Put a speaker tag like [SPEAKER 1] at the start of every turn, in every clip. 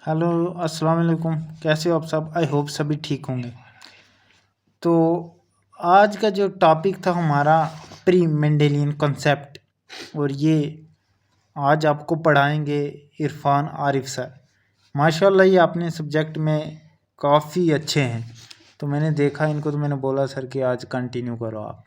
[SPEAKER 1] Hello, अस्सलाम वालेकुम। कैसे हो आप सब? आई होप सभी ठीक होंगे। तो आज का जो टॉपिक था हमारा प्री मेंडेलियन कॉन्सेप्ट, और ये आज आपको पढ़ाएंगे इरफान आरिफ सर। माशाल्लाह ये अपने सब्जेक्ट में काफ़ी अच्छे हैं, तो मैंने देखा इनको तो मैंने बोला सर कि आज कंटिन्यू करो आप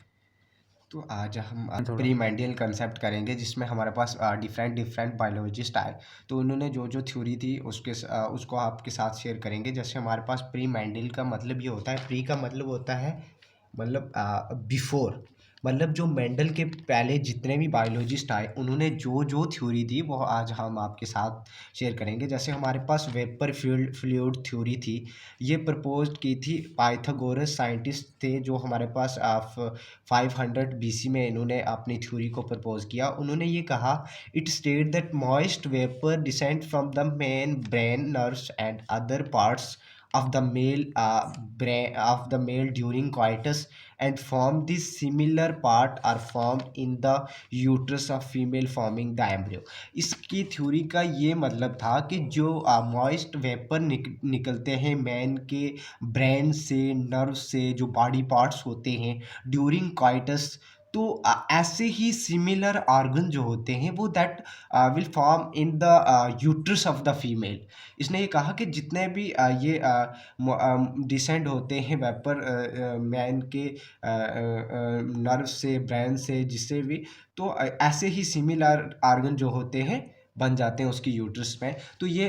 [SPEAKER 2] तो आज हम
[SPEAKER 1] थोड़ा।
[SPEAKER 2] प्री मेंडियल कंसेप्ट करेंगे जिसमें हमारे पास डिफरेंट डिफरेंट बायोलॉजिस्ट आए। तो उन्होंने जो जो थ्योरी थी उसको आपके साथ शेयर करेंगे। जैसे हमारे पास प्री मेंडियल का मतलब ये होता है, प्री का मतलब होता है मतलब बिफोर, मतलब जो मेंडल के पहले जितने भी बायोलॉजिस्ट आए उन्होंने जो जो थ्योरी दी वो आज हम आपके साथ शेयर करेंगे। जैसे हमारे पास वेपर फ्लूइड थ्योरी थी, ये प्रपोज की थी पाइथागोरस साइंटिस्ट थे जो हमारे पास 500 BC में इन्होंने अपनी थ्योरी को प्रपोज किया। उन्होंने ये कहा, it state that moist vapour descend from the main brain nerves and other parts of the male during coitus and form this similar part are formed in the uterus of female forming the embryo। इसकी theory का ये मतलब था कि जो moist vapour निकलते हैं man के ब्रेन से, नर्व से, जो बॉडी पार्ट्स होते हैं ड्यूरिंग कॉइटस, तो ऐसे ही सिमिलर ऑर्गन जो होते हैं वो that will form in the uterus of the female. इसने ये कहा कि जितने भी ये डिसेंड होते हैं वेपर मैन के नर्व से, ब्रेन से, जिससे भी, तो ऐसे ही सिमिलर ऑर्गन जो होते हैं बन जाते हैं उसकी यूट्रस में। तो ये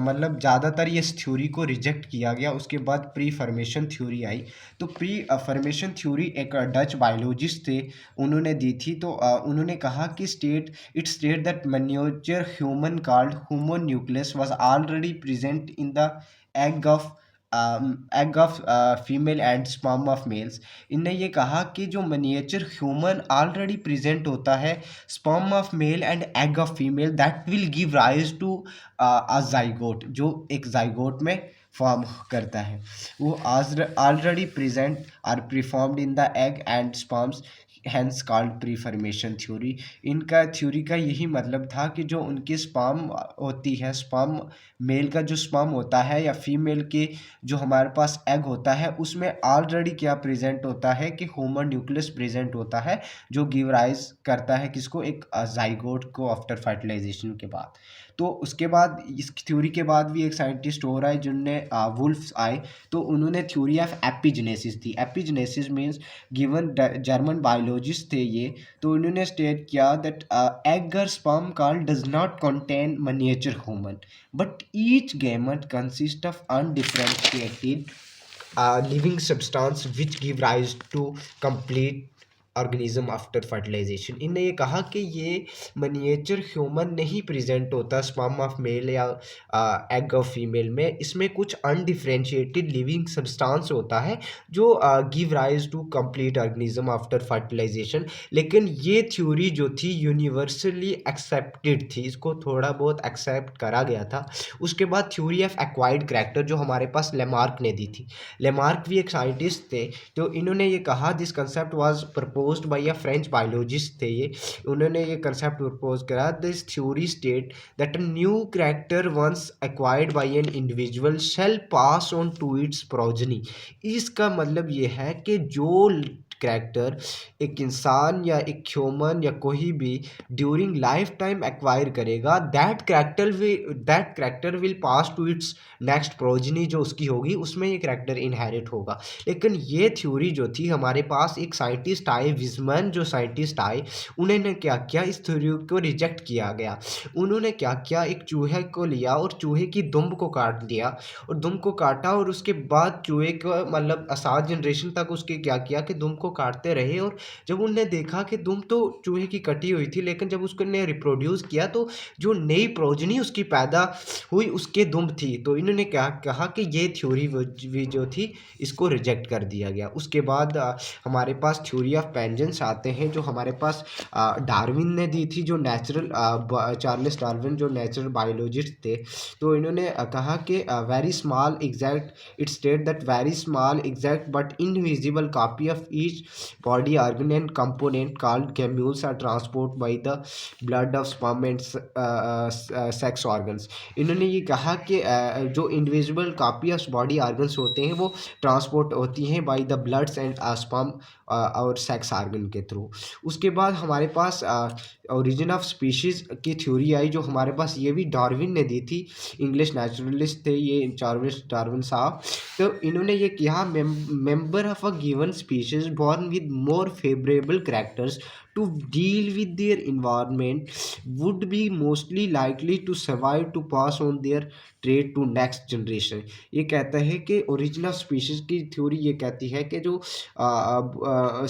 [SPEAKER 2] मतलब ज़्यादातर ये इस थ्योरी को रिजेक्ट किया गया। उसके बाद प्री फॉर्मेशन थ्योरी आई। तो प्री फॉर्मेशन थ्योरी एक डच बायोलॉजिस्ट थे, उन्होंने दी थी। तो उन्होंने कहा कि it state that miniature human called homonucleus was already present in the egg of female and sperm of males. इनने ये कहा कि जो मनिएचर ह्यूमन ऑलरेडी प्रेजेंट होता है sperm of male and egg of female, that will give rise to a zygote, जो एक zygote में फॉर्म करता है, वो already present are preformed in the egg and sperms, hence called preformation theory. इनका theory का यही मतलब था कि जो उनकी स्पर्म होती है, स्पर्म मेल का जो स्पर्म होता है या फीमेल के जो हमारे पास एग होता है, उसमें ऑलरेडी क्या प्रेजेंट होता है कि होमो न्यूक्लियस प्रेजेंट होता है, जो गिव राइज करता है किसको, एक जाइगोट को आफ्टर फर्टिलाइजेशन के बाद। तो उसके बाद इस थ्योरी के बाद भी एक साइंटिस्ट हो रहा है जिनने वुल्फ्स आए, तो उन्होंने थ्योरी ऑफ एपिजेनेसिस थी। एपिजेनेसिस मीन्स गिवन जर्मन बायोलॉजिस्ट थे ये, तो उन्होंने स्टेट किया that egg or sperm cell does not contain miniature human, but each gamete consists of undifferentiated living substance which give rise to complete organism after fertilization. इन्हें ये कहा कि ये मनिएचर ह्यूमन नहीं प्रेजेंट होता स्पर्म ऑफ मेल या egg of female में, इसमें कुछ अनडिफरेंशिएटेड लिविंग सब्सटेंस होता है जो give rise to complete organism after fertilization. लेकिन ये थ्योरी जो थी यूनिवर्सली एक्सेप्टेड थी, इसको थोड़ा बहुत एक्सेप्ट करा गया था। उसके बाद थ्योरी ऑफ एक्वायर्ड कैरेक्टर जो हमारे पास लेमार्क ने दी थी, लेमार्क भी एक साइंटिस्ट थे, तो इन्होंने ये कहा this concept was proposed by a French biologist थे ये, उन्होंने ये कंसेप्ट प्रपोज करा, this theory state that a new character once acquired by an individual shall pass on to its progeny. इसका मतलब ये है कि जो कैरेक्टर एक इंसान या एक ह्यूमन या कोई भी ड्यूरिंग लाइफ टाइम एक्वायर करेगा, that character will pass to its next progeny, जो उसकी होगी उसमें ये कैरेक्टर इनहेरिट होगा। लेकिन ये थ्योरी जो थी, हमारे पास एक साइंटिस्ट आए, विजमन जो साइंटिस्ट आए, उन्होंने क्या किया, इस थ्योरी को रिजेक्ट किया गया। उन्होंने क्या किया, एक चूहे को लिया और चूहे की दुम को काट दिया, और दुम को काटा, और उसके बाद चूहे को मतलब 7 जनरेशन तक उसके क्या किया कि दुम को काटते रहे। और जब उनने देखा कि दुम तो चूहे की कटी हुई थी, लेकिन जब उसने रिप्रोड्यूस किया तो जो नई प्रोजनी उसकी पैदा हुई उसके दुम थी, तो इन्होंने क्या कहा कि ये थ्योरी भी जो थी इसको रिजेक्ट कर दिया गया। उसके बाद हमारे पास थ्योरी ऑफ पेंजेंस आते हैं जो हमारे पास डार्विन ने दी थी, जो चार्ल्स डार्विन जो नेचुरल बायोलॉजिस्ट थे, तो इन्होंने कहा कि very small exact, it state that very small exact but invisible copy of each each body organ and component called gammules are transported by the blood of sperm and sex organs. इन्होंने ये कहा कि जो individual copy of body organs होते हैं वो transport होती हैं by the bloods and sperm और सेक्स ऑर्गन के थ्रू। उसके बाद हमारे पास ओरिजिन ऑफ स्पीशीज़ की थ्योरी आई, जो हमारे पास ये भी डार्विन ने दी थी। इंग्लिश नेचुरलिस्ट थे ये चार्ल्स डार्विन साहब। तो इन्होंने ये किया, member of a given species born with more favorable characters to deal with their environment would be mostly likely to survive to pass on their trait to next generation। ये कहता है कि origin of species की theory ये कहती है कि जो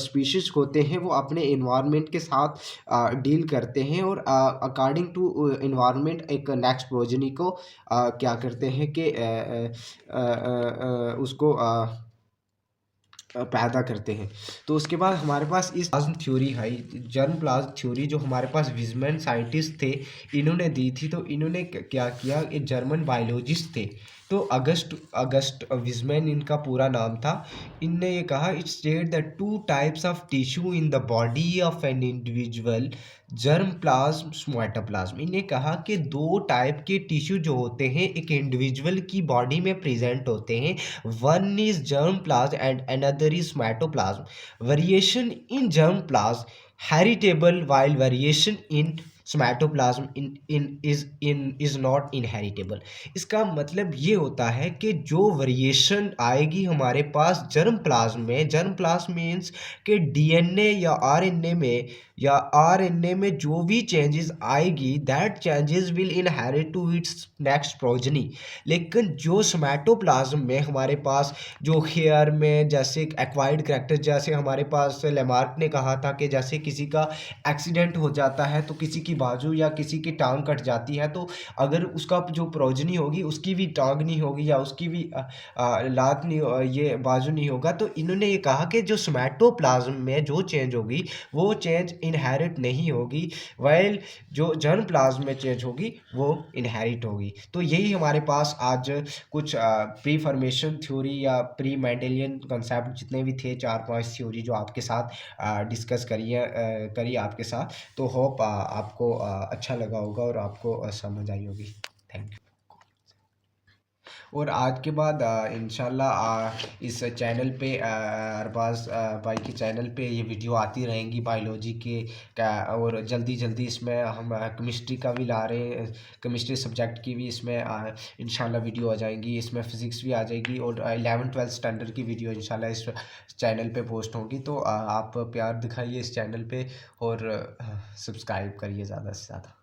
[SPEAKER 2] स्पीशीज़ होते हैं वो अपने इन्वायरमेंट के साथ डील करते हैं और अकॉर्डिंग टू इन्वायरमेंट एक नेक्स्ट प्रोजेनी को क्या करते हैं कि उसको पैदा करते हैं। तो उसके बाद हमारे पास इस प्लाज्म थ्योरी है, जर्म प्लाज्म थ्योरी, जो हमारे पास विजमैन साइंटिस्ट थे इन्होंने दी थी। तो इन्होंने क्या किया, एक जर्मन बायोलॉजिस्ट थे, तो अगस्ट विजमैन इनका पूरा नाम था। इनने ये कहा, it state that 2 types of tissue in the body of an individual, germ plasm, somatoplasm. इन्हें कहा कि 2 टाइप के टिश्यू जो होते हैं एक इंडिविजुअल की बॉडी में प्रेजेंट होते हैं, one is germ plasm and another is somatoplasm. Variation in germ plasm heritable while variation in somatoplasm is not inheritable. इसका मतलब ये होता है कि जो वेरिएशन आएगी हमारे पास जर्म प्लाज्म मीन्स कि डीएनए या आरएनए में जो भी चेंजेस आएगी that changes will inherit to its next progeny. लेकिन जो स्मैटोप्लाज्म में हमारे पास जो हेयर में जैसे एक्वायर्ड कैरेक्टर, जैसे हमारे पास लेमार्क ने कहा था कि जैसे किसी का एक्सीडेंट हो जाता है तो किसी की बाजू या किसी की टांग कट जाती है, तो अगर उसका जो प्रोजनी होगी उसकी भी टांग नहीं होगी या उसकी भी लात नहीं, ये बाजू नहीं होगा। तो इन्होंने ये कहा कि जो स्मैटोप्लाज्म में जो चेंज होगी वो चेंज इनहेरिट नहीं होगी, वाइल जो जर्म प्लाज्म में चेंज होगी वो इनहेरिट होगी। तो यही हमारे पास आज कुछ प्री फॉर्मेशन थ्योरी या प्री मेंडेलियन कॉन्सेप्ट जितने भी थे 4-5 थ्योरी जो आपके साथ डिस्कस करी आपके साथ। तो होप आपको अच्छा लगा होगा और आपको समझ आई होगी। Thank you. और आज के बाद इंशाल्लाह इस चैनल पे अरबाज भाई के चैनल पे ये वीडियो आती रहेंगी बायोलॉजी के और जल्दी इसमें हम केमिस्ट्री का भी ला रहे हैं, केमिस्ट्री सब्जेक्ट की भी इसमें इंशाल्लाह वीडियो आ जाएंगी, इसमें फ़िज़िक्स भी आ जाएगी और 11th-12th स्टैंडर्ड की वीडियो इंशाल्लाह इस चैनल पे पोस्ट होगी। तो आप प्यार दिखाइए इस चैनल पे और सब्सक्राइब करिए ज़्यादा से ज़्यादा।